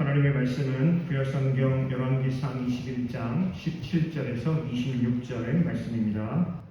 하나님의 말씀은 구약성경 열왕기상 21장 17절에서 26절의 말씀입니다.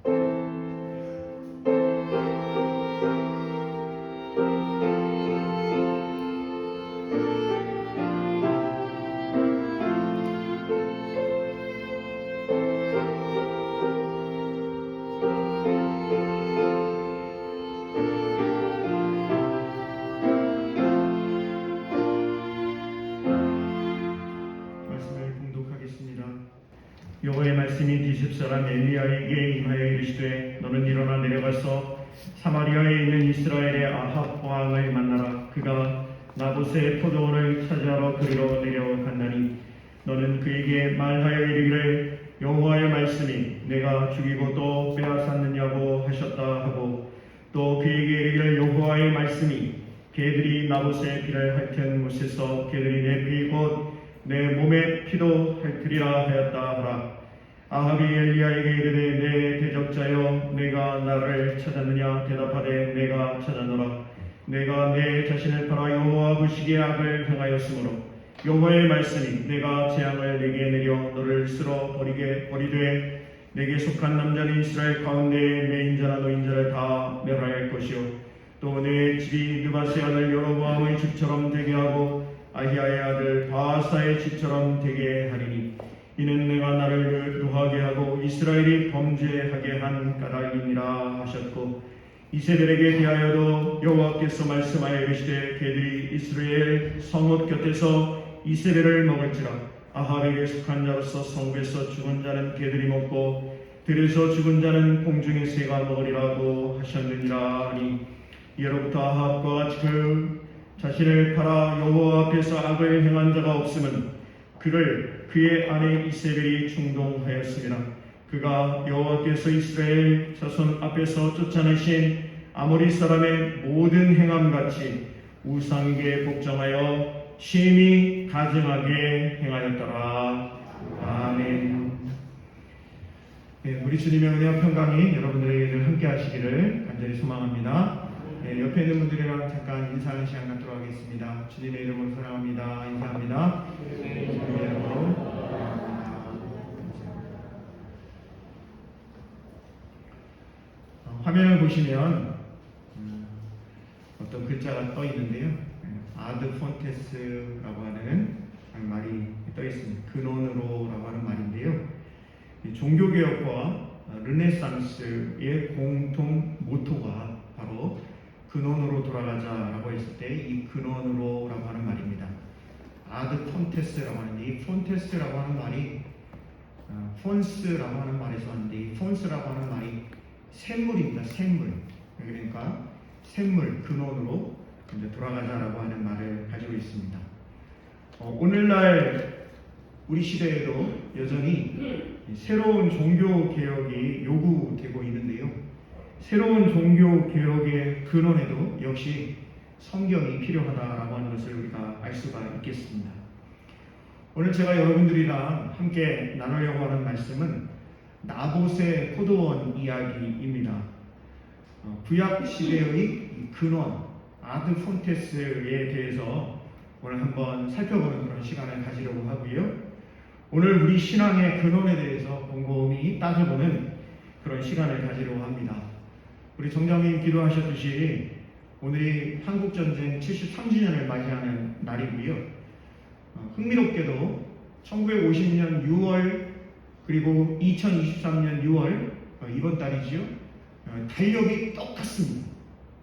여호와의 말씀이 디십 사람 엘리야에게 임하여 이르시되 너는 일어나 내려가서 사마리아에 있는 이스라엘의 아합 왕을 만나라. 그가 나봇의 포도원을 차지하러 그리로 내려간다니 너는 그에게 말하여 이르기를 여호와의 말씀이 내가 죽이고 또 빼앗았느냐고 하셨다 하고 또 그에게 이르기를 여호와의 말씀이 개들이 나봇의 피를 핥은 곳에서 개들이 내 피 곧 내 몸의 피도 핥으리라 하였다 하라. 아합이 엘리야에게 이르되 내 대적자여 내가 나를 찾았느냐 대답하되 내가 찾았노라. 내가 내 자신을 팔아 여호와 보시기에 악을 행하였으므로 여호와의 말씀이 내가 재앙을 내게 내려 너를 쓸어 버리되 내게 속한 남자는 이스라엘 가운데 매인자나 노인자를 다 멸할 것이요 또 내 집이 느바스의 아들 여로보암의 집처럼 되게 하고 아히야의 아들 바하사의 집처럼 되게 하리니 이는 내가 나를 노하게 하고 이스라엘이 범죄하게 한 까닭이니라 하셨고 이세벨에게 대하여도 여호와께서 말씀하여 이르시되 개들이 이스라엘 성읍 곁에서 이세벨을 먹을지라. 아합에게 속한 자로서 성읍에서 죽은 자는 개들이 먹고 들에서 죽은 자는 공중의 새가 먹으리라고 하셨느니라 하니 이로부터 아합과 같이 그 자신을 팔아 여호와 앞에서 악을 행한 자가 없음은 그를 그의 아내 이세벨이 충동하였습니다. 그가 여호와께서 이스라엘 자손 앞에서 쫓아내신 아모리 사람의 모든 행함같이 우상에게 복종하여 심히 가증하게 행하였더라. 아멘. 네, 우리 주님의 은혜와 평강이 여러분들에게 늘 함께 하시기를 간절히 소망합니다. 네, 옆에 있는 분들이랑 잠깐 인사하는 시간 갖도록 하겠습니다. 주님의 이름으로 사랑합니다. 인사합니다. 주님의 이름으로 화면을 보시면 어떤 글자가 떠 있는데요. 아드 폰테스라고 하는 말이 떠 있습니다. 근원으로라고 하는 말인데요. 종교개혁과 르네상스의 공통 모토가 바로 근원으로 돌아가자라고 했을 때 이 근원으로라고 하는 말입니다. 아드 폰테스라고 하는데 이 폰테스라고 하는 말이 폰스라고 하는 말에서 왔는데 이 폰스라고 하는 말이 샘물입니다. 샘물. 그러니까 샘물 근원으로 이제 돌아가자라고 하는 말을 가지고 있습니다. 오늘날 우리 시대에도 여전히 새로운 종교 개혁이 요구되고 있는데요. 새로운 종교 개혁의 근원에도 역시 성경이 필요하다라고 하는 것을 우리가 알 수가 있겠습니다. 오늘 제가 여러분들이랑 함께 나누려고 하는 말씀은 나봇의 포도원 이야기입니다. 구약 시대의 근원 아드 폰테스에 대해서 오늘 한번 살펴보는 그런 시간을 가지려고 하고요. 오늘 우리 신앙의 근원에 대해서 곰곰이 따져보는 그런 시간을 가지려고 합니다. 우리 정장님 기도하셨듯이 오늘이 한국전쟁 73주년을 맞이하는 날이고요. 흥미롭게도 1950년 6월 그리고 2023년 6월 이번 달이지요. 달력이 똑같습니다.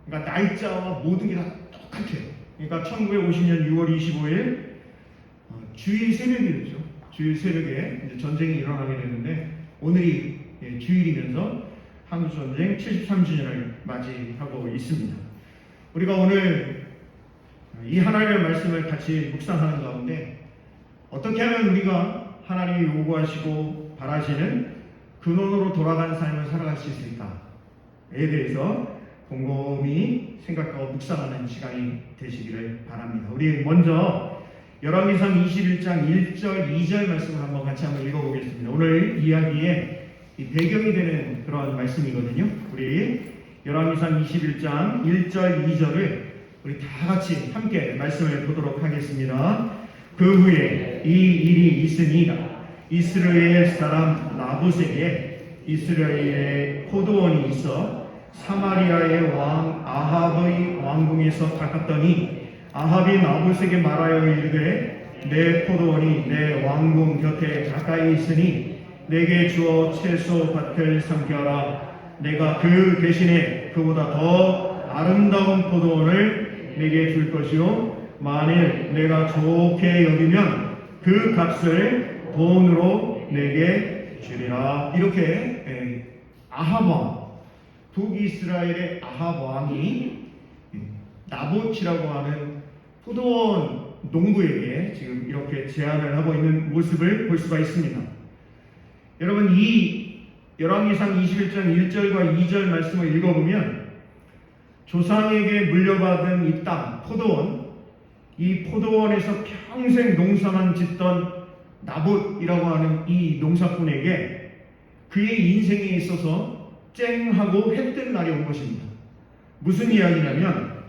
그러니까 날짜와 모든 게 다 똑같아요. 그러니까 1950년 6월 25일 주일 새벽이었죠. 주일 새벽에 이제 전쟁이 일어나게 되는데 오늘이 주일이면서 한국전쟁 73주년을 맞이하고 있습니다. 우리가 오늘 이 하나님의 말씀을 같이 묵상하는 가운데 어떻게 하면 우리가 하나님이 요구하시고 바라시는 근원으로 돌아가는 삶을 살아갈 수 있을까에 대해서 곰곰이 생각하고 묵상하는 시간이 되시기를 바랍니다. 우리 먼저 열왕기상 21장 1절 2절 말씀을 한번 같이 한번 읽어보겠습니다. 오늘 이야기의 이 배경이 되는 그런 말씀이거든요. 우리 열왕기상 21장 1절 2절을 우리 다 같이 함께 말씀을 보도록 하겠습니다. 그 후에 이 일이 있으니 이스라엘 사람 나봇에게 이스라엘의 포도원이 있어 사마리아의 왕 아합의 왕궁에서 가깝더니 아합이 나봇에게 말하여 이르되 내 포도원이 내 왕궁 곁에 가까이 있으니 내게 주어 채소 밭을 삼켜라. 내가 그 대신에 그보다 더 아름다운 포도원을 내게 줄 것이요 만일 내가 좋게 여기면 그 값을 돈으로 내게 주리라. 이렇게 아합 왕, 북이스라엘의 아합 왕이 나봇이라고 하는 포도원 농부에게 지금 이렇게 제안을 하고 있는 모습을 볼 수가 있습니다. 여러분, 이 열왕기상 21장 1절과 2절 말씀을 읽어보면 조상에게 물려받은 이 땅, 포도원, 이 포도원에서 평생 농사만 짓던 나봇이라고 하는 이 농사꾼에게 그의 인생에 있어서 쨍하고 해뜬 날이 온 것입니다. 무슨 이야기냐면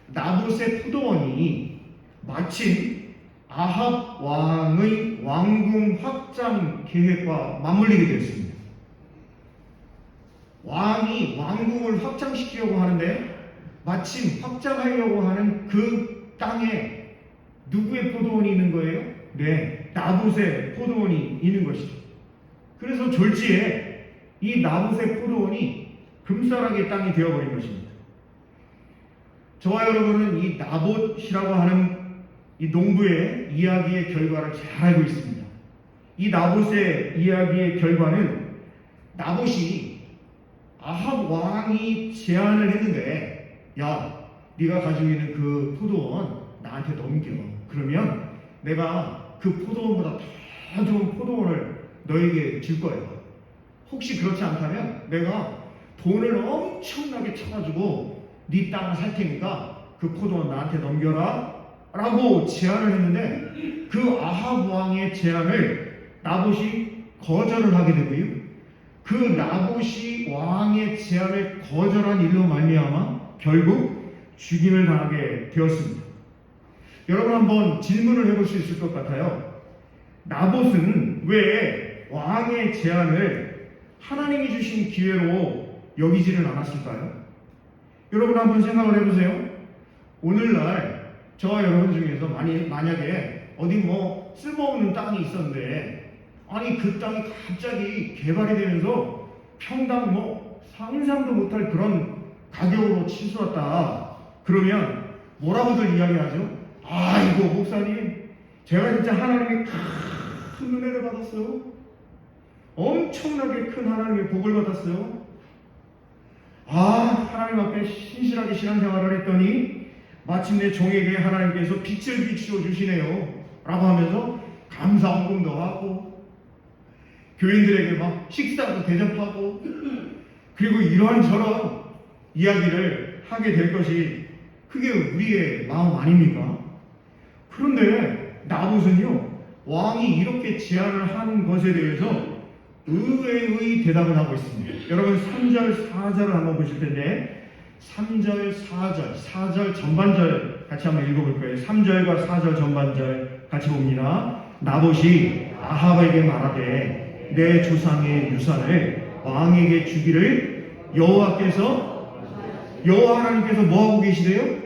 나봇의 포도원이 마침 아합 왕의 왕궁 확장 계획과 맞물리게 되었습니다. 왕이 왕궁을 확장시키려고 하는데 마침 확장하려고 하는 그 땅에 누구의 포도원이 있는 거예요? 네, 나봇의 포도원이 있는 것이죠. 그래서 졸지에 이 나봇의 포도원이 금싸라기 땅이 되어버린 것입니다. 저와 여러분은 이 나봇이라고 하는 이 농부의 이야기의 결과를 잘 알고 있습니다. 이 나봇의 이야기의 결과는 나봇이 아합 왕이 제안을 했는데, 야, 네가 가지고 있는 그 포도원 나한테 넘겨. 그러면 내가 그 포도원보다 더 좋은 포도원을 너에게 줄 거야. 혹시 그렇지 않다면 내가 돈을 엄청나게 쳐가지고 네 땅을 살 테니까 그 포도원 나한테 넘겨라 라고 제안을 했는데, 그 아합 왕의 제안을 나봇이 거절을 하게 되고요, 그 나봇이 왕의 제안을 거절한 일로 말미암아 결국 죽임을 당하게 되었습니다. 여러분, 한번 질문을 해볼 수 있을 것 같아요. 나봇은 왜 왕의 제안을 하나님이 주신 기회로 여기지는 않았을까요? 여러분, 한번 생각을 해보세요. 오늘날 저와 여러분 중에서 만약에 어디 쓸모없는 땅이 있었는데, 아니 그 땅이 갑자기 개발이 되면서 평당 상상도 못할 그런 가격으로 치솟았다. 그러면 뭐라고들 이야기하죠? 아이고 목사님, 제가 진짜 하나님의 큰 은혜를 받았어요. 엄청나게 큰 하나님의 복을 받았어요. 하나님 앞에 신실하게 신앙생활을 했더니 마침내 종에게 하나님께서 빛을 비추어 주시네요 라고 하면서 감사 헌금도 하고 교인들에게 막 식사도 대접하고, 그리고 이러한저런 이야기를 하게 될 것이 그게 우리의 마음 아닙니까? 그런데 나봇은요, 왕이 이렇게 제안을 한 것에 대해서 의외의 대답을 하고 있습니다. 여러분, 3절 4절을 한번 보실 텐데 3절 4절 전반절 같이 한번 읽어볼 거예요. 3절과 4절 전반절 같이 봅니다. 나봇이 아합에게 말하되 내 조상의 유산을 왕에게 주기를 여호와 하나님께서 뭐하고 계시대요?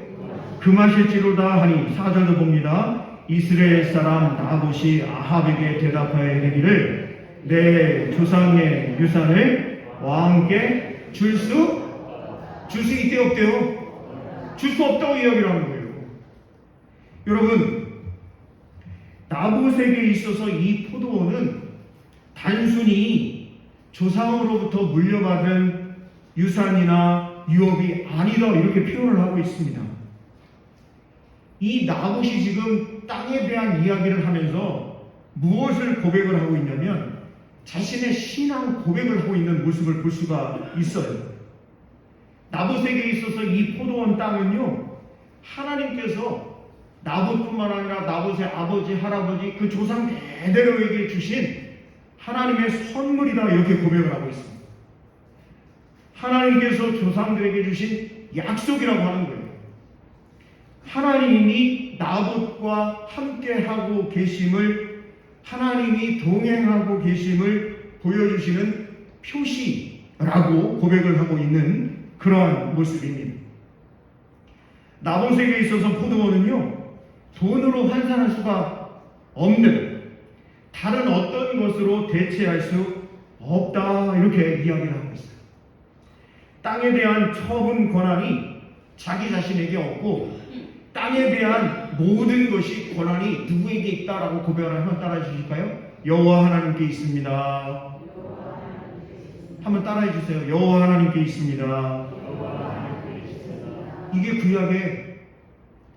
금하실지로다 하니 4절도 봅니다. 이스라엘 사람 나봇이 아합에게 대답하여 이르기를 내 조상의 유산을 왕께 줄 수 있대요, 없대요? 줄 수 없다고 이야기를 하는 거예요. 여러분, 나봇에게 있어서 이 포도원은 단순히 조상으로부터 물려받은 유산이나 유업이 아니다, 이렇게 표현을 하고 있습니다. 이 나봇이 지금 땅에 대한 이야기를 하면서 무엇을 고백을 하고 있냐면 자신의 신앙 고백을 하고 있는 모습을 볼 수가 있어요. 나봇에게 있어서 이 포도원 땅은요, 하나님께서 나봇뿐만 아니라 나봇의 아버지, 할아버지, 그 조상 대대로에게 주신 하나님의 선물이다, 이렇게 고백을 하고 있습니다. 하나님께서 조상들에게 주신 약속이라고 하는 거예요. 하나님이 나봇과 함께하고 계심을, 하나님이 동행하고 계심을 보여주시는 표시라고 고백을 하고 있는 그러한 모습입니다. 나봇에게 있어서 포도원은요, 돈으로 환산할 수가 없는, 다른 어떤 것으로 대체할 수 없다, 이렇게 이야기를 하고 있어요. 땅에 대한 처분 권한이 자기 자신에게 없고, 땅에 대한 모든 것이 권한이 누구에게 있다라고 고백을 하면 따라해 주실까요? 여호와 하나님께 있습니다. 한번 따라해 주세요. 여호와 하나님께 있습니다. 이게 구약의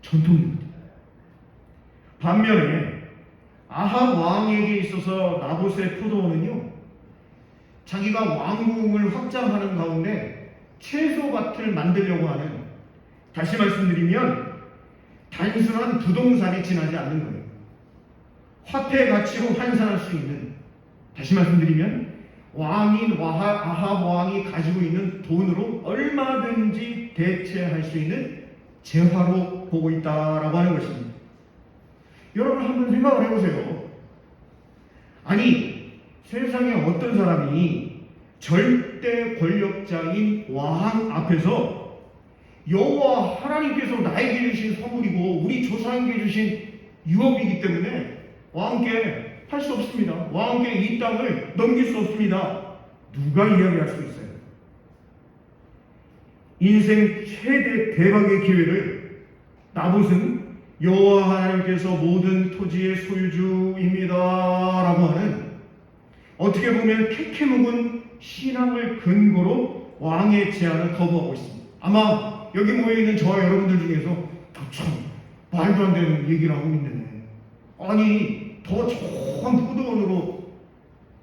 전통입니다. 반면에 아합 왕에게 있어서 나봇의 포도원은요, 자기가 왕궁을 확장하는 가운데 채소밭을 만들려고 하는, 다시 말씀드리면 단순한 부동산에 지나지 않는 거예요. 화폐 가치로 환산할 수 있는, 다시 말씀드리면 왕인 아합 왕이 가지고 있는 돈으로 얼마든지 대체할 수 있는 재화로 보고 있다라고 하는 것입니다. 여러분 한번 생각을 해보세요. 아니, 세상에 어떤 사람이 절대 권력자인 왕 앞에서 여호와 하나님께서 나에게 주신 선물이고 우리 조상에게 주신 유업이기 때문에 왕께 할 수 없습니다. 왕께 이 땅을 넘길 수 없습니다. 누가 이야기할 수 있어요? 인생 최대 대박의 기회를 나봇은 여호와 하나님께서 모든 토지의 소유주입니다 라고 하는, 어떻게 보면 캐캐묵은 신앙을 근거로 왕의 제안을 거부하고 있습니다. 아마 여기 모여있는 저와 여러분들 중에서 참 말도 안 되는 얘기를 하고 있는데, 아니 더 좋은 포도원으로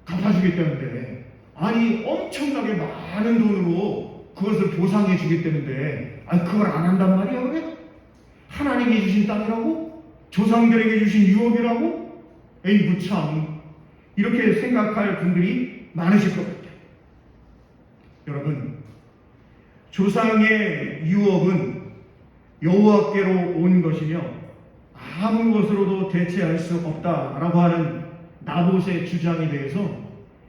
갚아주겠다는데, 아니 엄청나게 많은 돈으로 그것을 보상해 주겠다는데, 아니 그걸 안 한단 말이야 그래? 하나님이 주신 땅이라고? 조상들에게 주신 유업이라고? 에이구 참, 이렇게 생각할 분들이 많으실 것 같아요. 여러분, 조상의 유업은 여호와께로 온 것이며 아무 것으로도 대체할 수 없다라고 하는 나봇의 주장에 대해서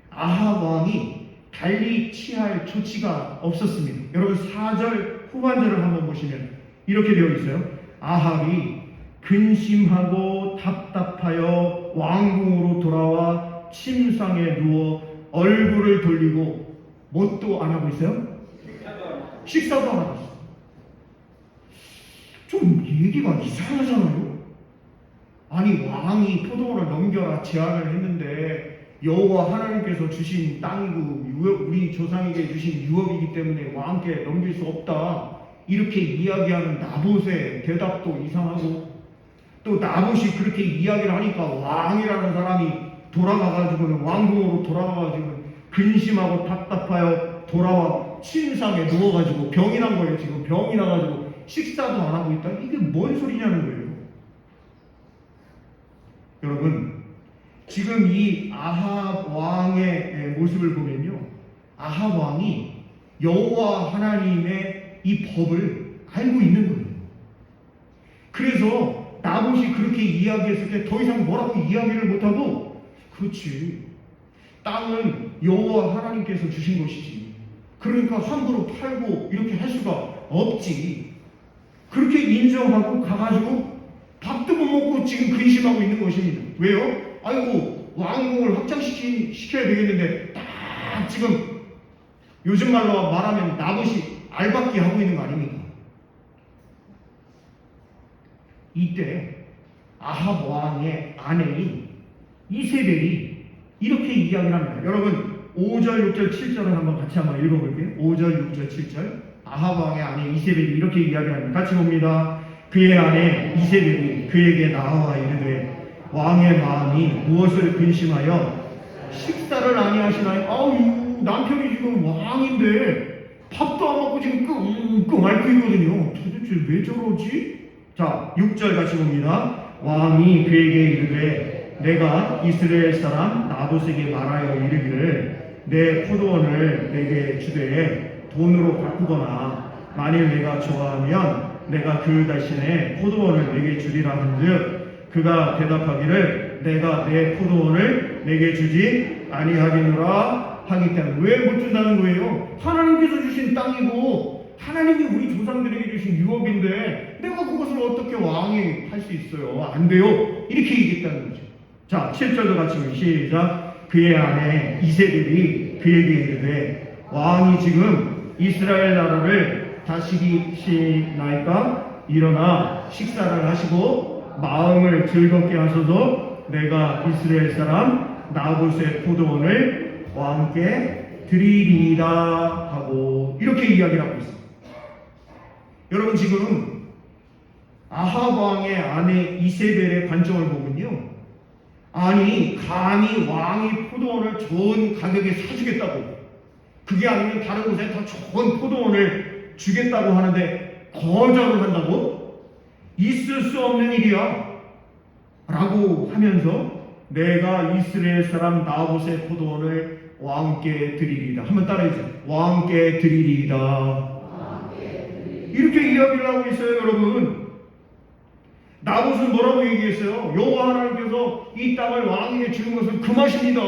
아합 왕이 달리 취할 조치가 없었습니다. 여러분 4절 후반절을 한번 보시면 이렇게 되어 있어요. 아합이 근심하고 답답하여 왕궁으로 돌아와 침상에 누워 얼굴을 돌리고 뭣도 안 하고 있어요? 식사도 안 하고 있어요. 좀 얘기가 이상하잖아요. 아니 왕이 포도원을 넘겨라 제안을 했는데 여호와 하나님께서 주신 땅이고 우리 조상에게 주신 유업이기 때문에 왕께 넘길 수 없다, 이렇게 이야기하는 나봇의 대답도 이상하고, 또 나봇이 그렇게 이야기를 하니까 왕이라는 사람이 돌아가가지고는 왕궁으로 돌아가가지고 근심하고 답답하여 돌아와 침상에 누워가지고 병이 난 거예요. 지금 병이 나가지고 식사도 안 하고 있다. 이게 뭔 소리냐는 거예요. 여러분, 지금 이 아합 왕의 모습을 보면요, 아합 왕이 여호와 하나님의 이 법을 알고 있는 거예요. 그래서 나봇이 그렇게 이야기했을 때 더 이상 뭐라고 이야기를 못하고, 그렇지, 땅은 여호와 하나님께서 주신 것이지, 그러니까 함부로 팔고 이렇게 할 수가 없지, 그렇게 인정하고 가가지고 밥도 못 먹고 지금 근심하고 있는 것입니다. 왜요? 아이고 왕궁을 확장시켜야 되겠는데, 딱 지금 요즘 말로 말하면 나봇이 알박기 하고 있는 거 아닙니까? 이때 아합 왕의 아내인 이세벨이 이렇게 이야기를 합니다. 여러분 5절, 6절, 7절을 한번 같이 한번 읽어볼게요. 5절, 6절, 7절. 아합 왕의 아내 이세벨이 이렇게 이야기합니다. 같이 봅니다. 그의 아내 이세벨이 그에게 나와 이르되 왕의 마음이 무엇을 근심하여 식사를 아니하시나요? 아우, 남편이 지금 왕인데 밥도 안 먹고 지금 끙끙 앓고 있거든요. 도대체 왜 저러지? 자, 6절 같이 봅니다. 왕이 그에게 이르되 내가 이스라엘 사람 나봇에게 말하여 이르기를 내 포도원을 내게 주되 돈으로 바꾸거나 만일 내가 좋아하면 내가 그 대신에 포도원을 내게 주리라 한즉 그가 대답하기를 내가 내 포도원을 내게 주지 아니하겠노라 하기 때문에. 왜 못 준다는 거예요? 하나님께서 주신 땅이고 하나님이 우리 조상들에게 주신 유업인데 내가 그것을 어떻게 왕이 할 수 있어요? 안 돼요. 이렇게 얘기했다는 거죠. 자, 7절도 같이 보면 시작. 그의 아내 이세벨이 그에게 이르되 왕이 지금 이스라엘 나라를 다스리시나이까? 일어나 식사를 하시고 마음을 즐겁게 하소서. 내가 이스라엘 사람 나봇의 포도원을 왕께 드리리이다 하고 이렇게 이야기를 하고 있습니다. 여러분, 지금 아합 왕의 아내 이세벨의 관점을 보면요, 아니 감히 왕이 포도원을 좋은 가격에 사주겠다고, 그게 아니면 다른 곳에 더 좋은 포도원을 주겠다고 하는데 거절을 한다고? 있을 수 없는 일이야 라고 하면서 내가 이스라엘 사람 나봇의 포도원을 왕께 드리리이다. 한번 따라해주세요. 왕께 드리리이다. 이렇게 이야기를 하고 있어요. 여러분, 나봇은 뭐라고 얘기했어요? 여호와 하나님께서 이 땅을 왕에게 주는 것은 금하십니다.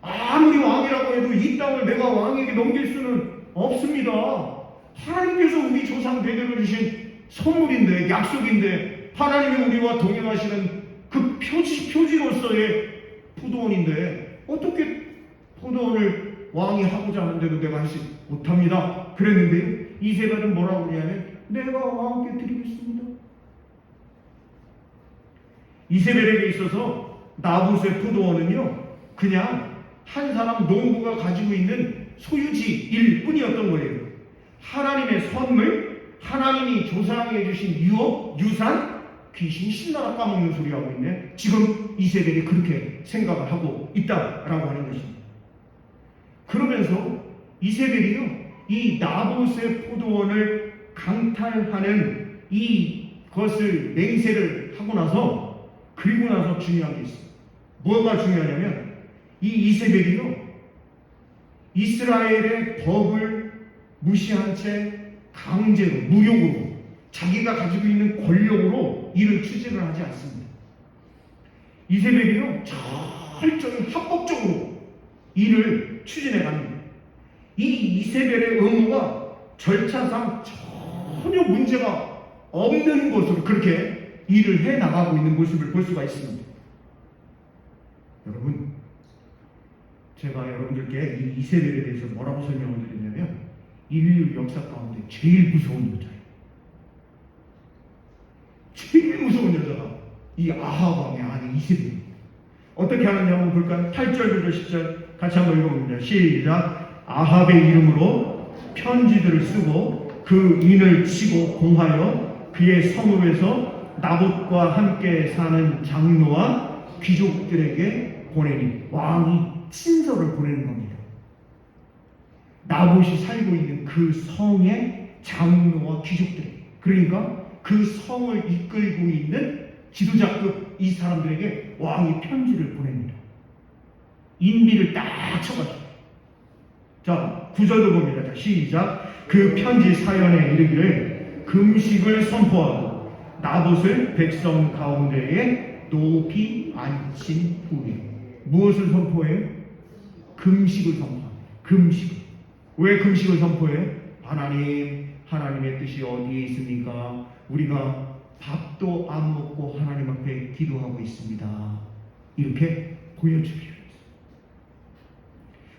아무리 왕이라고 해도 이 땅을 내가 왕에게 넘길 수는 없습니다. 하나님께서 우리 조상 대대로 주신 선물인데, 약속인데, 하나님이 우리와 동행하시는 그 표지로서의 포도원인데 어떻게 포도원을 왕이 하고자 하는데도 내가 하지 못합니다. 그랬는데요, 이세벨은 뭐라고 그러냐면 내가 왕께 드리겠습니다. 이세벨에게 있어서 나봇의 포도원은요, 그냥 한 사람 농부가 가지고 있는 소유지일 뿐이었던 거예요. 하나님의 선물, 하나님이 조상에게 주신 유업, 유산, 귀신 신나라 까먹는 소리 하고 있네. 지금 이세벨이 그렇게 생각을 하고 있다라고 하는 것입니다. 그러면서 이세벨이요, 이 나봇의 포도원을 강탈하는 이것을 맹세를 하고 나서, 그리고 나서 중요한 게 있어요. 뭐가 중요하냐면 이 이세벨이요, 이스라엘의 법을 무시한 채 강제로, 무용으로, 자기가 가지고 있는 권력으로 일을 추진을 하지 않습니다. 이세벨이요, 철저히 합법적으로 일을 추진해 갑니다. 이 이세벨의 의무가 절차상 전혀 문제가 없는 것으로 그렇게 일을 해 나가고 있는 모습을 볼 수가 있습니다. 여러분, 제가 여러분들께 이 이세벨에 대해서 뭐라고 설명을 드리냐면 인류 역사 가운데 제일 무서운 여자예요. 제일 무서운 여자가 이 아합 왕의 아내 이세벨입니다. 어떻게 하는지 한번 볼까요? 8절부터 10절 같이 한번 읽어봅니다. 시작. 아합의 이름으로 편지들을 쓰고 그 인을 치고 공하여 그의 성읍에서 나봇과 함께 사는 장로와 귀족들에게 보내니, 왕이 친서를 보내는 겁니다. 나봇이 살고 있는 그 성의 장로와 귀족들, 그러니까 그 성을 이끌고 있는 지도자급 이 사람들에게 왕이 편지를 보냅니다. 인비를 딱 쳐가지고. 자, 9절도 봅니다. 자, 시작. 그 편지 사연에 이르기를 금식을 선포하고 나봇을 백성 가운데에 높이 앉힌 후에. 무엇을 선포해요? 금식을 선포합니다. 금식. 왜 금식을 선포해요? 하나님의 뜻이 어디에 있습니까? 우리가 밥도 안 먹고 하나님 앞에 기도하고 있습니다. 이렇게 보여주기로 했어요.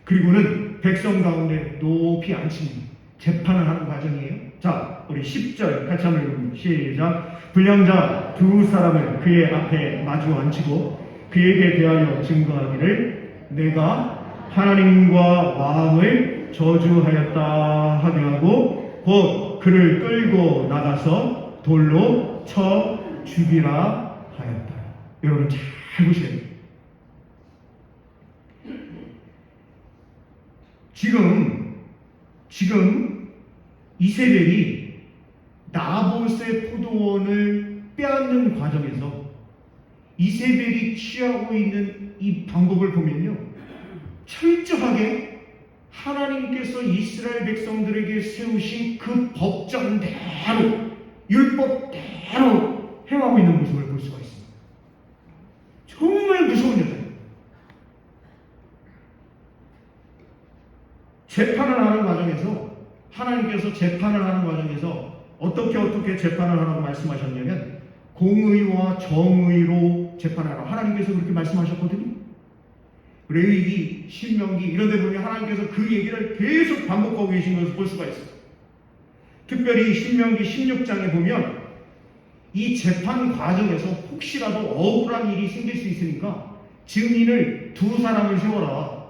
그리고는 백성 가운데 높이 앉힙니다. 재판을 하는 과정이에요. 자, 우리 10절 같이 한번 읽어봅니다. 시작. 불량자 두 사람을 그의 앞에 마주 앉히고 그에게 대하여 증거하기를 내가 하나님과 왕을 저주하였다 하게 하고 곧 그를 끌고 나가서 돌로 쳐 죽이라 하였다. 여러분 잘 보셔야 돼요. 지금 이세벨이 나봇의 포도원을 빼앗는 과정에서 이세벨이 취하고 있는 이 방법을 보면요, 철저하게 하나님께서 이스라엘 백성들에게 세우신 그 법정대로 율법대로 행하고 있는 모습을 볼 수가 있습니다. 정말 무서운 여자예요. 재판을 하는 과정에서, 하나님께서 재판을 하는 과정에서 어떻게 재판을 하라고 말씀하셨냐면 공의와 정의로 재판하라. 하나님께서 그렇게 말씀하셨거든요. 레위기, 신명기 이런 데 보면 하나님께서 그 얘기를 계속 반복하고 계신 것을 볼 수가 있어요. 특별히 신명기 16장에 보면 이 재판 과정에서 혹시라도 억울한 일이 생길 수 있으니까 증인을 2사람을 세워라,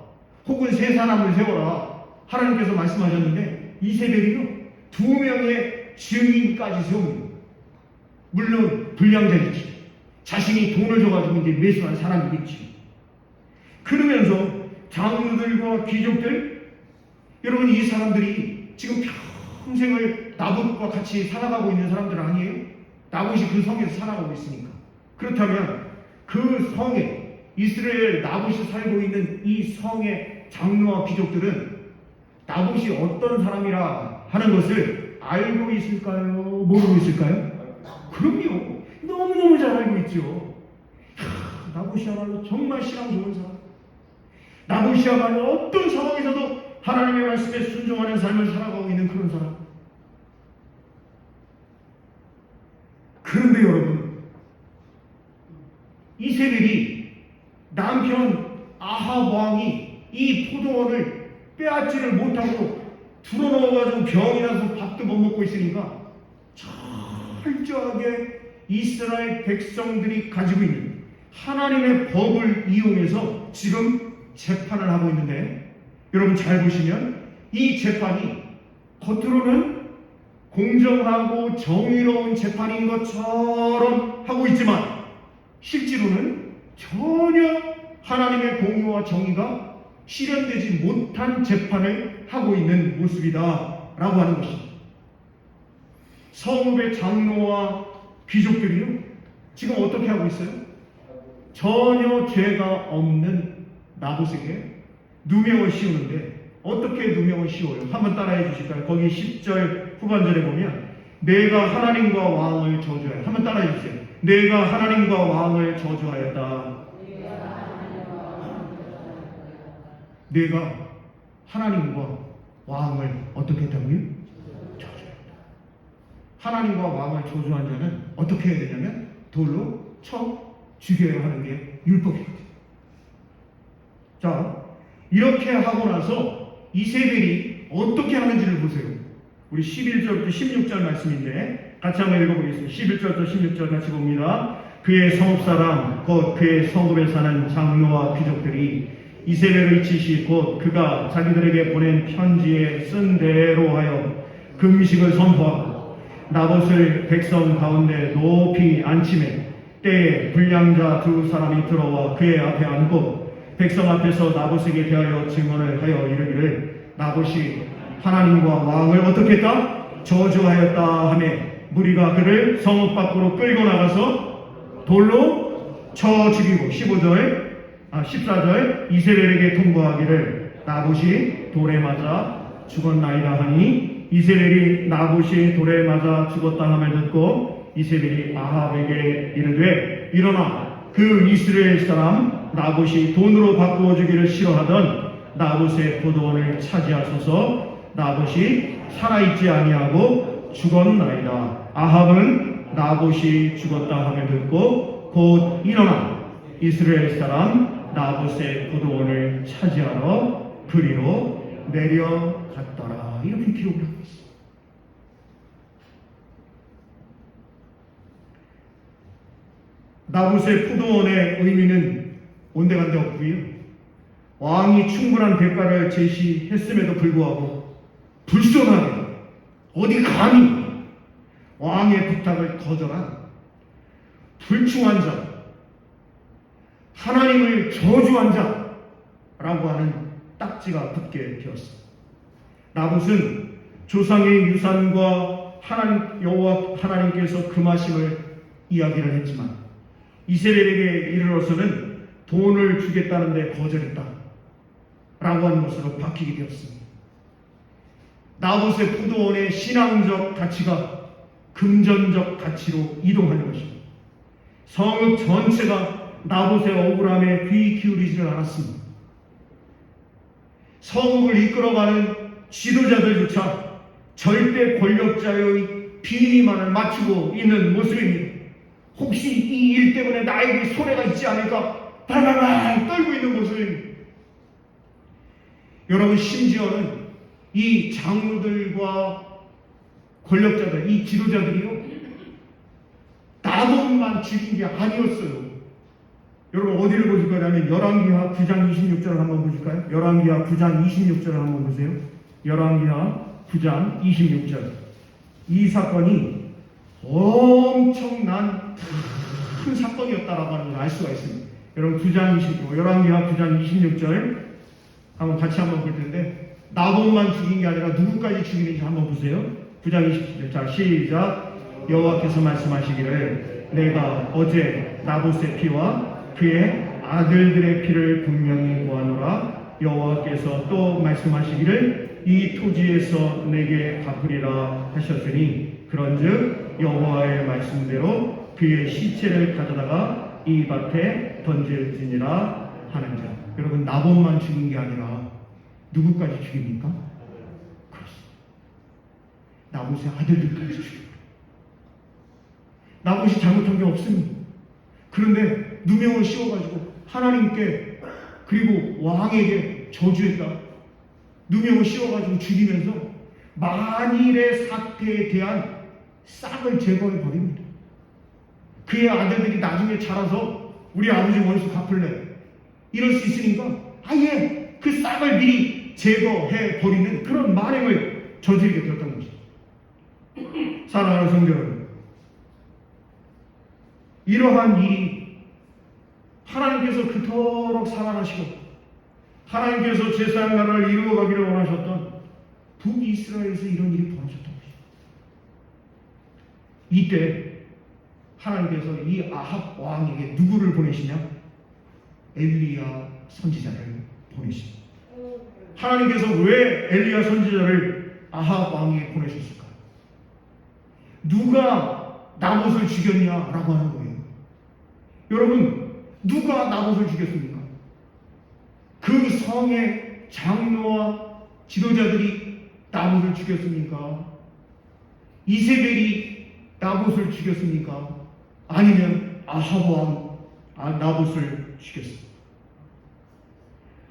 혹은 3사람을 세워라 하나님께서 말씀하셨는데 이세벨이요 2명의 증인까지 세웁니다. 물론 불량자겠지. 자신이 돈을 줘가지고 이제 매수한 사람이겠지. 그러면서 장로들과 귀족들, 여러분 이 사람들이 지금 평생을 나봇과 같이 살아가고 있는 사람들 아니에요? 나봇이 그 성에서 살아가고 있으니까. 그렇다면 그 성에, 이스라엘 나봇이 살고 있는 이 성의 장로와 귀족들은 나봇이 어떤 사람이라 하는 것을 알고 있을까요? 모르고 있을까요? 그럼요. 너무너무 잘 알고 있죠. 나봇이야말로 정말 신앙 좋은 사람. 나봇이야말로 어떤 상황에서도 하나님의 말씀에 순종하는 삶을 살아가고 있는 그런 사람. 그런데 여러분, 이세벨이 남편 아합 왕이 이 포도원을 빼앗지를 못하고 불어넣어가지고 병이 나서 밥도 못 먹고 있으니까 철저하게 이스라엘 백성들이 가지고 있는 하나님의 법을 이용해서 지금 재판을 하고 있는데, 여러분 잘 보시면 이 재판이 겉으로는 공정하고 정의로운 재판인 것처럼 하고 있지만 실제로는 전혀 하나님의 공의와 정의가 실현되지 못한 재판을 하고 있는 모습이다라고 하는 것입니다. 성읍의 장로와 귀족들이요 지금 어떻게 하고 있어요? 전혀 죄가 없는 나봇에게 누명을 씌우는데, 어떻게 누명을 씌워요? 한번 따라해 주실까요? 거기 10절 후반절에 보면 내가 하나님과 왕을 저주하여, 한번 따라해 주세요. 내가 하나님과 왕을 저주하였다. 내가 하나님과 왕을 어떻게 했다고요? 저주했다. 하나님과 왕을 저주한 자는 어떻게 해야 되냐면 돌로 쳐 죽여야 하는 게 율법이거든요. 자, 이렇게 하고 나서 이세벨이 어떻게 하는지를 보세요. 우리 11절부터 16절 말씀인데 같이 한번 읽어보겠습니다. 11절부터 16절 같이 봅니다. 그의 성읍사람 곧 그의 성읍에 사는 장로와 귀족들이 이세벨의 지시 곧 그가 자기들에게 보낸 편지에 쓴 대로 하여 금식을 선포하고 나봇을 백성 가운데 높이 앉히매 때에 불량자 2사람이 들어와 그의 앞에 앉고 백성 앞에서 나봇에게 대하여 증언을 하여 이르기를 나봇이 하나님과 왕을 어떻게 했다? 저주하였다 하며 무리가 그를 성읍 밖으로 끌고 나가서 돌로 쳐 죽이고 14절 이세벨에게 통보하기를 나봇이 돌에 맞아 죽었나이다 하니 이세벨이 나봇이 돌에 맞아 죽었다 함을 듣고 이세벨이 아합에게 이르되 일어나 그 이스라엘 사람 나봇이 돈으로 바꾸어 주기를 싫어하던 나봇의 포도원을 차지하소서. 나봇이 살아있지 아니하고 죽었나이다. 아합은 나봇이 죽었다 함을 듣고 곧 일어나 이스라엘 사람 나봇의 포도원을 차지하러 그리로 내려갔더라. 이렇게 기록을 하고 있습니다. 나봇의 포도원의 의미는 온데간데 없고요. 왕이 충분한 대가를 제시했음에도 불구하고 불손하게 어디 감히 왕의 부탁을 거절한 불충한 자, 하나님을 저주한 자라고 하는 딱지가 붙게 되었습니다. 나봇은 조상의 유산과 여호와 하나님께서 금하심을 이야기를 했지만 이세벨에게 이르러서는 돈을 주겠다는데 거절했다 라고 하는 것으로 바뀌게 되었습니다. 나봇의 포도원의 신앙적 가치가 금전적 가치로 이동하는 것입니다. 성읍 전체가 나봇의 억울함에 귀 기울이지를 않았습니다. 성읍을 이끌어가는 지도자들조차 절대 권력자의 비위만을 맞추고 있는 모습입니다. 혹시 이 일 때문에 나에게 손해가 있지 않을까 발발발 떨고 있는 모습입니다. 여러분, 심지어는 이 장로들과 권력자들, 이 지도자들이요, 나봇만 죽인 게 아니었어요. 여러분, 어디를 보실 거냐면 열왕기하 9장 26절을 한번 보실까요? 열왕기하 9장 26절을 한번 보세요. 열왕기하 9장 26절. 이 사건이 엄청난 큰 사건이었다라고 하는 걸 알 수가 있습니다. 여러분, 9장 26절, 열왕기하 9장 26절 한번 같이 한번 볼 텐데, 나봇만 죽인 게 아니라 누구까지 죽이는지 한번 보세요. 9장 27절. 자, 시작. 여호와께서 말씀하시기를 내가 어제 나봇의 피와 그의 아들들의 피를 분명히 보아노라. 여호와께서 또 말씀하시기를 이 토지에서 내게 갚으리라 하셨으니 그런즉 여호와의 말씀대로 그의 시체를 가져다가 이 밭에 던질지니라 하는 자. 여러분, 나봇만 죽인 게 아니라 누구까지 죽입니까? 그렇습니다. 나봇의 아들들까지 죽입니다. 나봇이 잘못한 게 없습니다. 그런데 누명을 씌워가지고 하나님께 그리고 왕에게 저주했다. 누명을 씌워가지고 죽이면서 만일의 사태에 대한 싹을 제거해 버립니다. 그의 아들들이 나중에 자라서 우리 아버지 원수 갚을래 이럴 수 있으니까 아예 그 싹을 미리 제거해 버리는 그런 만행을 저지르게 되었던 것입니다. 사랑하는 성도 여러분, 이러한 일이 하나님께서 그토록 사랑하시고 하나님께서 제사장 나라를 이루어가기를 원하셨던 북이스라엘에서 이런 일이 벌어졌던 것입니다. 이때 하나님께서 이 아합 왕에게 누구를 보내시냐? 엘리야 선지자를 보내십니다. 하나님께서 왜 엘리야 선지자를 아합 왕에게 보내셨을까요? 누가 나봇을 죽였냐라고 하는 거예요. 여러분, 누가 나봇을 죽였습니까? 그 성의 장로와 지도자들이 나봇을 죽였습니까? 이세벨이 나봇을 죽였습니까? 아니면 아합 왕 나봇을 죽였습니까?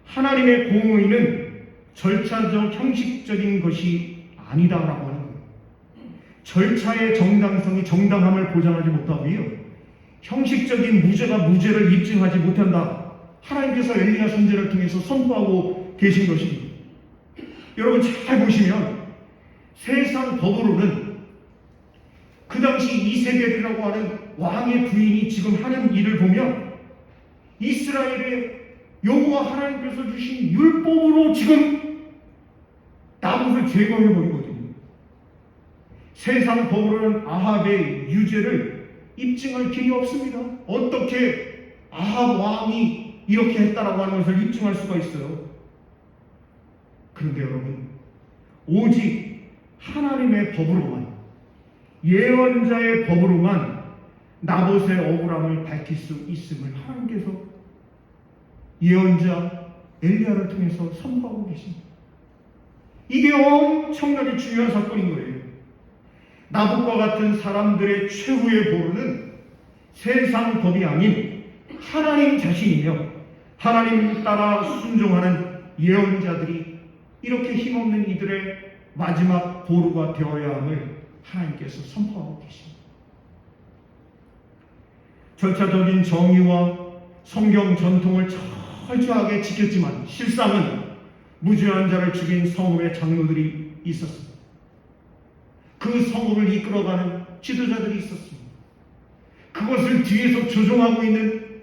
하나님의 공의는 절차적 형식적인 것이 아니다라고 하는 거예요. 절차의 정당성이 정당함을 보장하지 못하고요, 형식적인 무죄가 무죄를 입증하지 못한다. 하나님께서 엘리야 선지자를 통해서 선포하고 계신 것입니다. 여러분, 잘 보시면 세상 법으로는 그 당시 이세벨이라고 하는 왕의 부인이 지금 하는 일을 보면 이스라엘의 여호와 하나님께서 주신 율법으로 지금 나봇을 제거해버리거든요. 세상 법으로는 아합의 유죄를 입증할 길이 없습니다. 어떻게 아합 왕이 이렇게 했다라고 하는 것을 입증할 수가 있어요? 그런데 여러분, 오직 하나님의 법으로만, 예언자의 법으로만 나봇의 억울함을 밝힐 수 있음을 하나님께서 예언자 엘리야를 통해서 선포하고 계십니다. 이게 엄청나게 중요한 사건인 거예요. 나봇과 같은 사람들의 최후의 보루는 세상 법이 아닌 하나님 자신이며 하나님 따라 순종하는 예언자들이 이렇게 힘없는 이들의 마지막 보루가 되어야 함을 하나님께서 선포하고 계십니다. 절차적인 정의와 성경 전통을 철저하게 지켰지만 실상은 무죄한 자를 죽인 성읍의 장로들이 있었습니다. 그 성읍을 이끌어가는 지도자들이 있었습니다. 그것을 뒤에서 조종하고 있는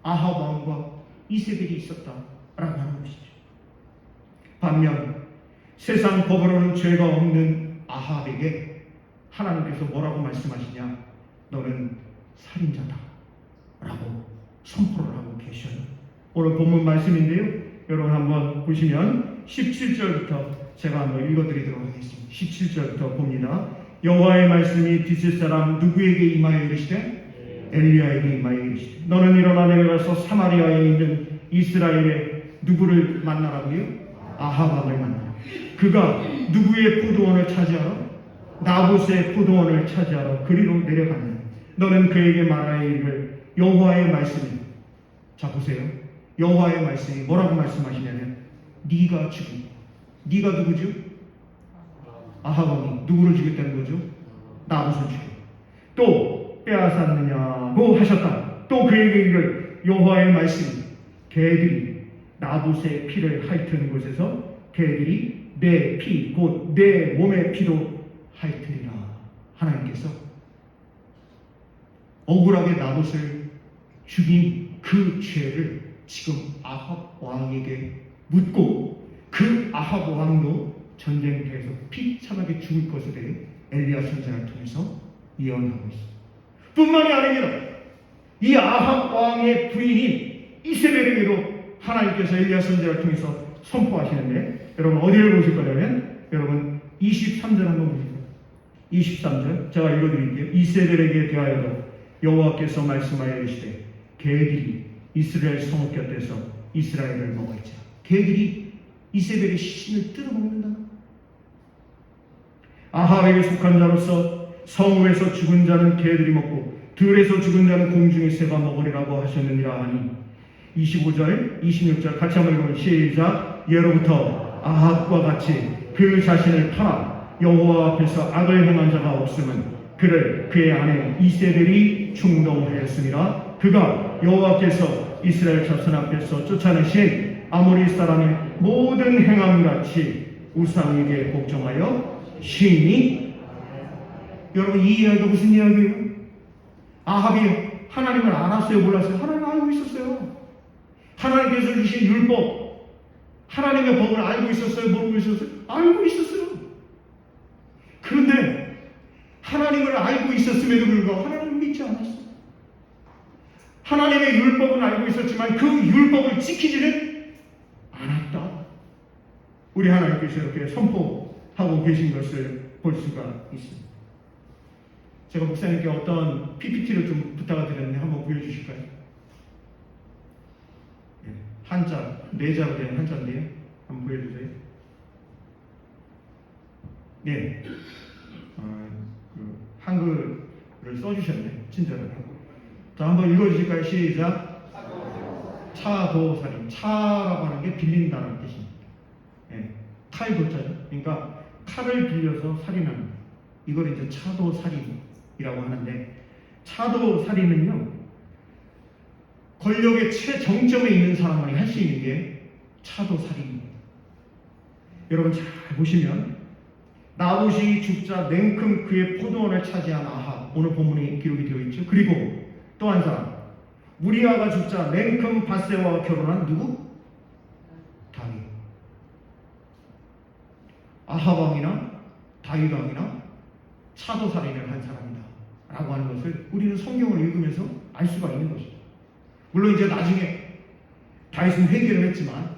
아합 왕과 이세벨이 있었다라고 하는 것이죠. 반면 세상 법으로는 죄가 없는 아합에게 하나님께서 뭐라고 말씀하시냐? 너는 살인자다 라고 선포를 하고 계셔요. 오늘 본문 말씀인데요, 여러분 한번 보시면 17절부터 제가 한번 읽어드리도록 하겠습니다. 17절부터 봅니다. 여호와의 말씀이 디스 사람 누구에게 임하여 이르시되 엘리야에게 임하여 이르시되 너는 일어나 내려가서 사마리아에 있는 이스라엘의 누구를 만나라고요? 아합 왕을 만나라. 그가 누구의 포도원을 차지하러? 나봇의 포도원을 차지하러 그리로 내려가느냐. 너는 그에게 말하여 이르기를 여호와의 말씀이, 자 보세요, 여호와의 말씀이 뭐라고 말씀하시냐면 네가 죽인, 네가 누구죠? 아합 왕이 누구를 죽였다는 거죠? 나봇을 죽여. 또 빼앗았느냐고 하셨다. 또 그에게 이르기를 여호와의 말씀이 개들이 나봇의 피를 핥은 곳에서 개들이 내 피, 곧 내 몸의 피도 핥으리라. 하나님께서 억울하게 나봇을 죽인 그 죄를 지금 아합 왕에게 묻고, 그 아합 왕도 전쟁터에서 비참하게 죽을 것에 대해 엘리야 선지자를 통해서 예언하고 있습니다. 뿐만이 아닙니다. 이 아합 왕의 부인인 이세벨에게도 하나님께서 엘리야 선지자를 통해서 선포하시는데, 여러분 어디를 보실 거냐면 여러분 23절 한번 보세요. 23절 제가 읽어드릴게요. 이세벨에게 대하여도 여호와께서 말씀하여 이르시되 개들이 이스라엘 성읍 곁에서 이스라엘을 먹을지라. 개들이 이세벨의 시신을 뜯어먹는다. 아합에게 속한 자로서 성읍에서 죽은 자는 개들이 먹고 들에서 죽은 자는 공중의 새가 먹으리라고 하셨느니라 하니, 25절 26절 같이 한번 읽으면 시작. 예로부터 아합과 같이 그 자신을 팔아 여호와 앞에서 악을 행한 자가 없음은 그를 그의 아내 이세벨이 충동하였습니다. 그가 여호와께서 이스라엘 자손 앞에서 쫓아내신 아모리 사람의 모든 행함같이 우상에게 복종하여 신이. 여러분 이 이야기가 무슨 이야기예요? 아합이 하나님을 알았어요, 몰랐어요? 하나님 알고 있었어요. 하나님께서 주신 율법, 하나님의 법을 알고 있었어요, 모르고 있었어요? 알고 있었어요. 그런데 하나님을 알고 있었음에도 불구하고 하나님을 믿지 않았어요. 하나님의 율법은 알고 있었지만 그 율법을 지키지는 않았다. 우리 하나님께서 이렇게 선포하고 계신 것을 볼 수가 있습니다. 제가 목사님께 어떤 PPT를 좀 부탁을 드렸는데 한번 보여주실까요? 네, 한자, 네 자로 된 한자인데요. 한번 보여주세요. 네, 그 한글을 써주셨네, 친절하게. 자, 한번 읽어주실까요? 시작. 차도살인. 차라고 하는 게 빌린다는 뜻입니다. 네, 칼도자죠. 그러니까 칼을 빌려서 살인하는 거. 이걸 이제 차도살인이라고 하는데, 차도살인은요, 권력의 최정점에 있는 사람만이 할 수 있는 게 차도살인입니다. 여러분 잘 보시면 나봇이 죽자 냉큼 그의 포도원을 차지한 아합, 오늘 본문에 기록이 되어 있죠. 그리고 또 한 사람, 우리아가 죽자 냉큼 바세바와 결혼한 누구? 다윗. 아합 왕이나 다윗 왕이나 차도살인을 한 사람이다 라고 하는 것을 우리는 성경을 읽으면서 알 수가 있는 것이죠. 물론 이제 나중에 다윗은 회개를 했지만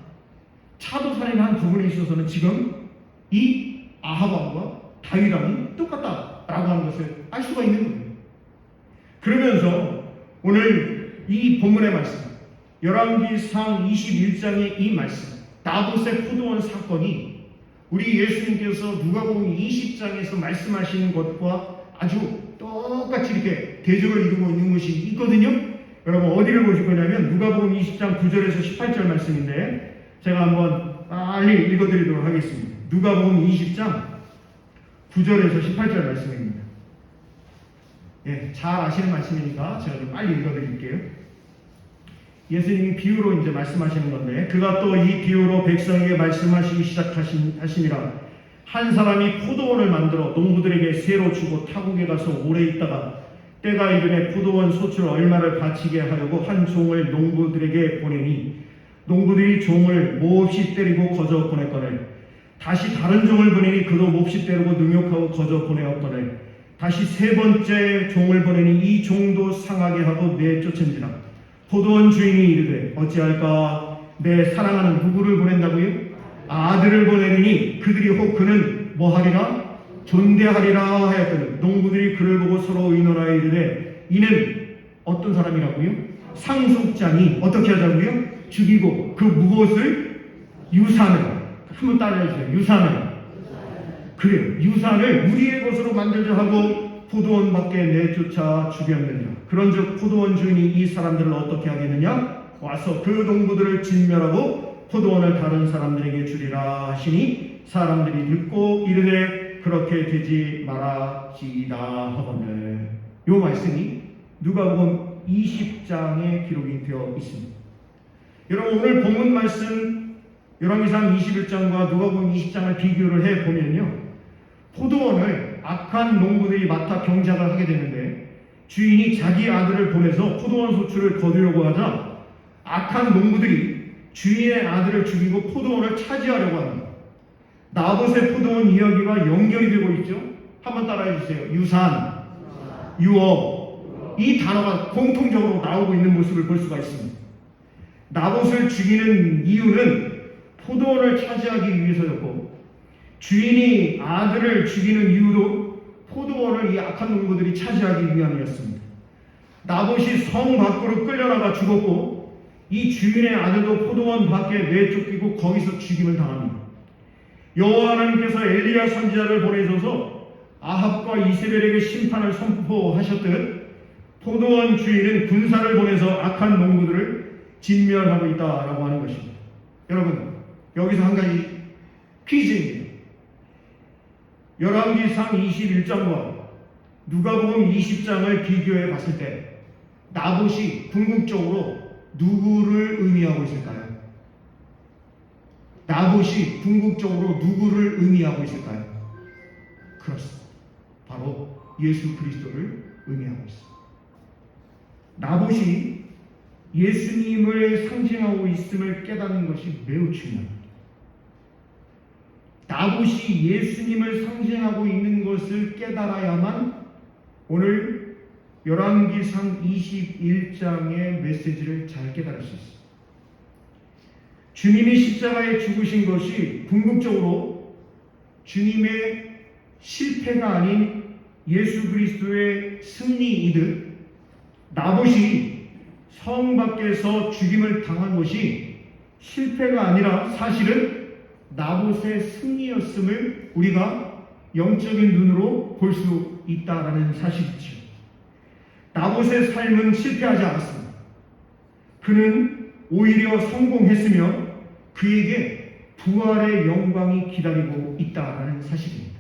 차도살인한 부분에 있어서는 지금 이 아합 왕과 다윗 왕이 똑같다라고 하는 것을 알 수가 있는 거예요. 그러면서 오늘 이 본문의 말씀, 열왕기상 21장의 이 말씀, 나봇의 포도원 사건이 우리 예수님께서 누가복음 20장에서 말씀하시는 것과 아주 똑같이 이렇게 대조를 이루고 있는 것이 있거든요. 여러분 어디를 보실 거냐면 누가복음 20장 9절에서 18절 말씀인데, 제가 한번 빨리 읽어드리도록 하겠습니다. 누가복음 20장 9절에서 18절 말씀입니다. 예, 잘 아시는 말씀이니까 제가 좀 빨리 읽어드릴게요. 예수님이 비유로 이제 말씀하시는 건데, 그가 또 이 비유로 백성에게 말씀하시기 시작하시니라. 한 사람이 포도원을 만들어 농부들에게 새로 주고 타국에 가서 오래 있다가 때가 이르매 포도원 소출 얼마를 바치게 하려고 한 종을 농부들에게 보내니, 농부들이 종을 몹시 때리고 거저 보냈거늘 다시 다른 종을 보내니 그도 몹시 때리고 능욕하고 거저 보내었거늘 다시 세 번째 종을 보내니 이 종도 상하게 하고 내쫓은지라. 포도원 주인이 이르되 어찌할까? 내 사랑하는 누구를 보낸다고요? 아들을 보내니 그들이 혹 그는 뭐하리라? 존대하리라 하였더니 농부들이 그를 보고 서로 의논하여 이르되 이는 어떤 사람이라고요? 상속장이 어떻게 하자고요? 죽이고 그 무엇을? 유산을. 한번 따라해주세요. 유산을. 그래요. 유산을 우리의 것으로 만들자 하고 포도원 밖에 내쫓아 죽였느니라. 그런즉 포도원 주인이 이 사람들을 어떻게 하겠느냐? 와서 그 농부들을 진멸하고 포도원을 다른 사람들에게 주리라 하시니 사람들이 듣고 이르되 그렇게 되지 말아지이다 하거늘. 요 말씀이 누가복음 20장에 기록이 되어 있습니다. 여러분 오늘 본문 말씀 열왕기상 21장과 누가복음 20장을 비교를 해보면요, 포도원을 악한 농부들이 맡아 경작을 하게 되는데 주인이 자기 아들을 보내서 포도원 소출을 거두려고 하자 악한 농부들이 주인의 아들을 죽이고 포도원을 차지하려고 합니다. 나봇의 포도원 이야기가 연결이 되고 있죠. 한번 따라해 주세요. 유산, 유업, 이 단어가 공통적으로 나오고 있는 모습을 볼 수가 있습니다. 나봇을 죽이는 이유는 포도원을 차지하기 위해서였고, 주인이 아들을 죽이는 이유도 포도원을 이 악한 농부들이 차지하기 위함이었습니다. 나봇이 성 밖으로 끌려나가 죽었고, 이 주인의 아들도 포도원 밖에 내쫓기고 거기서 죽임을 당합니다. 여호와 하나님께서 엘리야 선지자를 보내셔서 아합과 이세벨에게 심판을 선포하셨듯 포도원 주인은 군사를 보내서 악한 농부들을 진멸하고 있다라고 하는 것입니다. 여러분 여기서 한 가지 퀴즈입니다. 열왕기상 21장과 누가복음 20장을 비교해 봤을 때 나봇이 궁극적으로 누구를 의미하고 있을까요? 나봇이 궁극적으로 누구를 의미하고 있을까요? 그렇습니다. 바로 예수 그리스도를 의미하고 있습니다. 나봇이 예수님을 상징하고 있음을 깨닫는 것이 매우 중요합니다. 나봇이 예수님을 상징하고 있는 것을 깨달아야만 오늘 열왕기상 21장의 메시지를 잘 깨달을 수 있습니다. 주님이 십자가에 죽으신 것이 궁극적으로 주님의 실패가 아닌 예수 그리스도의 승리이듯 나봇이 성 밖에서 죽임을 당한 것이 실패가 아니라 사실은 나봇의 승리였음을 우리가 영적인 눈으로 볼 수 있다는 사실이죠. 나봇의 삶은 실패하지 않았습니다. 그는 오히려 성공했으며 그에게 부활의 영광이 기다리고 있다는 사실입니다.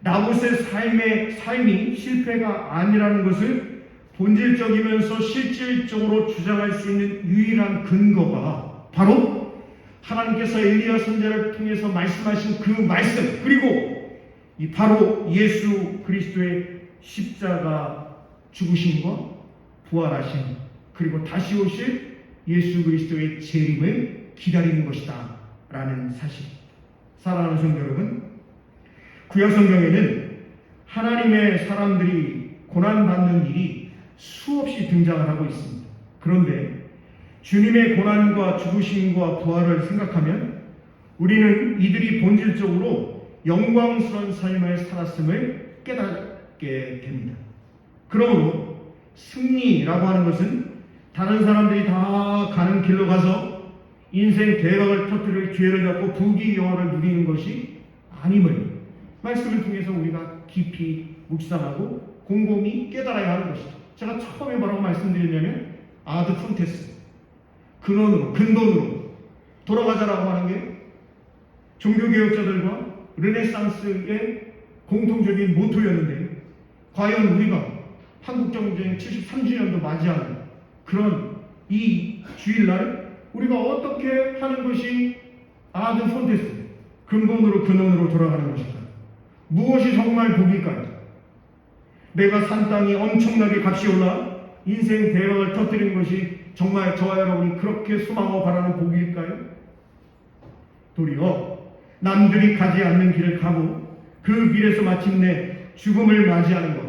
나봇의 삶이 실패가 아니라는 것을 본질적이면서 실질적으로 주장할 수 있는 유일한 근거가 바로 하나님께서 엘리야 선지자를 통해서 말씀하신 그 말씀, 그리고 바로 예수 그리스도의 십자가 죽으심과 부활하심, 그리고 다시 오실 예수 그리스도의 재림을 기다리는 것이다 라는 사실. 사랑하는 성도 여러분, 구약 성경에는 하나님의 사람들이 고난받는 일이 수없이 등장을 하고 있습니다. 그런데 주님의 고난과 죽으심과 부활을 생각하면 우리는 이들이 본질적으로 영광스러운 삶을 살았음을 깨닫게 됩니다. 그러므로 승리라고 하는 것은 다른 사람들이 다 가는 길로 가서 인생 대박을 터뜨릴 기회를 잡고 부귀영화를 누리는 것이 아님을 말씀을 통해서 우리가 깊이 묵상하고 곰곰이 깨달아야 하는 것이죠. 제가 처음에 뭐라고 말씀드렸냐면 아드 폰테스, 근본으로 돌아가자라고 하는 게 종교개혁자들과 르네상스의 공통적인 모토였는데, 과연 우리가 한국전쟁 73주년도 맞이하는 그런 이 주일날 우리가 어떻게 하는 것이 아드 폰테스, 근본으로 돌아가는 것일까? 무엇이 정말 복일까요? 내가 산 땅이 엄청나게 값이 올라 인생 대박을 터뜨리는 것이 정말 저와 여러분이 그렇게 소망하고 바라는 복일까요? 도리어 남들이 가지 않는 길을 가고 그 길에서 마침내 죽음을 맞이하는 것,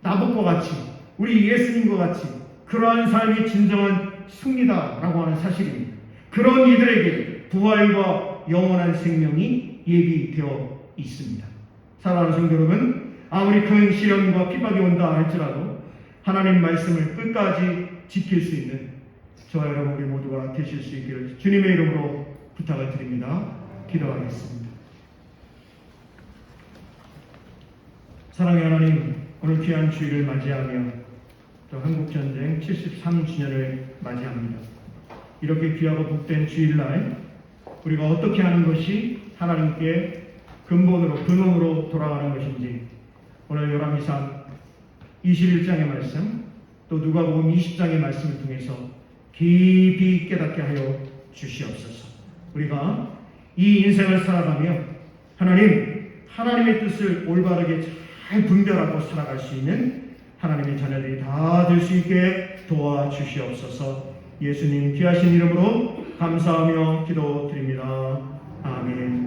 나봇과 같이, 우리 예수님과 같이 그러한 삶이 진정한 승리다라고 하는 사실입니다. 그런 이들에게 부활과 영원한 생명이 예비되어 있습니다. 사랑하는 성도 여러분, 아무리 큰 시련과 핍박이 온다 할지라도 하나님 말씀을 끝까지 지킬 수 있는 저와 여러분 우리 모두가 되실 수 있기를 주님의 이름으로 부탁을 드립니다. 기도하겠습니다. 사랑의 하나님, 오늘 귀한 주일을 맞이하며 또 한국전쟁 73주년을 맞이합니다. 이렇게 귀하고 복된 주일날 우리가 어떻게 하는 것이 하나님께 근원으로 돌아가는 것인지 오늘 요람이상 21장의 말씀 또 누가복음 20장의 말씀을 통해서 깊이 깨닫게 하여 주시옵소서. 우리가 이 인생을 살아가며 하나님의 뜻을 올바르게 잘 분별하고 살아갈 수 있는 하나님의 자녀들이 다 될 수 있게 도와주시옵소서. 예수님 귀하신 이름으로 감사하며 기도드립니다. 아멘.